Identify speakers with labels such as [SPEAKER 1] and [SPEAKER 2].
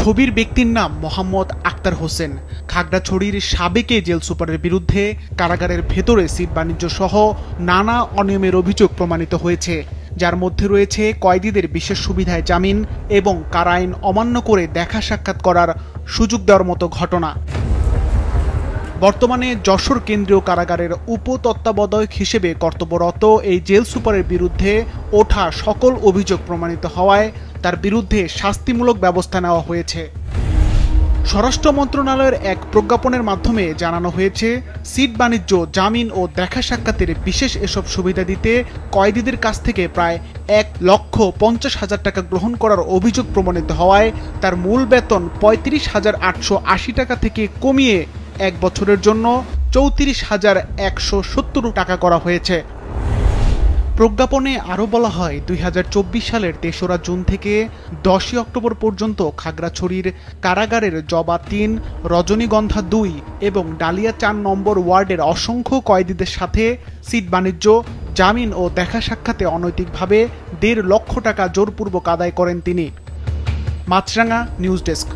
[SPEAKER 1] ছবির ব্যক্তির নাম মোহাম্মদ আক্তার হোসেন। খাগড়াছড়ির সাবেক জেল সুপারের বিরুদ্ধে কারাগারের ভেতরে সিট বাণিজ্য সহ নানা অনিয়মের অভিযোগ প্রমাণিত হয়েছে, যার মধ্যে রয়েছে কয়েদিদের বিশেষ সুবিধায় জামিন এবং কারা আইন অমান্য করে দেখা সাক্ষাৎ করার সুযোগ দেওয়ার মতো ঘটনা। বর্তমানে যশোর কেন্দ্রীয় কারাগারের উপতত্ত্বাবধায়ক হিসেবে কর্তব্যরত এই জেল সুপারের বিরুদ্ধে ওঠা সকল অভিযোগ প্রমাণিত হওয়ায় তার বিরুদ্ধে শাস্তিমূলক ব্যবস্থা নেওয়া হয়েছে। স্বরাষ্ট্র মন্ত্রণালয়ের এক প্রজ্ঞাপনের মাধ্যমে জানানো হয়েছে, সিট বাণিজ্য, জামিন ও দেখা সাক্ষাতের বিশেষ এসব সুবিধা দিতে কয়েদিদের কাছ থেকে প্রায় 1,50,000 টাকা গ্রহণ করার অভিযোগ প্রমাণিত হওয়ায় তার মূল বেতন 35,880 টাকা থেকে কমিয়ে 1 বছরের জন্য 34,170 টাকা করা হয়েছে। প্রজ্ঞাপনে আরও বলা হয়, 2024 সালের 3রা জুন থেকে 10ই অক্টোবর পর্যন্ত খাগড়াছড়ির কারাগারের জবা 3, রজনীগন্ধা 2 এবং ডালিয়া 4 নম্বর ওয়ার্ডের অসংখ্য কয়েদিদের সাথে সিট বাণিজ্য, জামিন ও দেখা সাক্ষাতে অনৈতিকভাবে 1.5 লক্ষ টাকা জোরপূর্বক আদায় করেন তিনি। মাছরাঙা নিউজ ডেস্ক।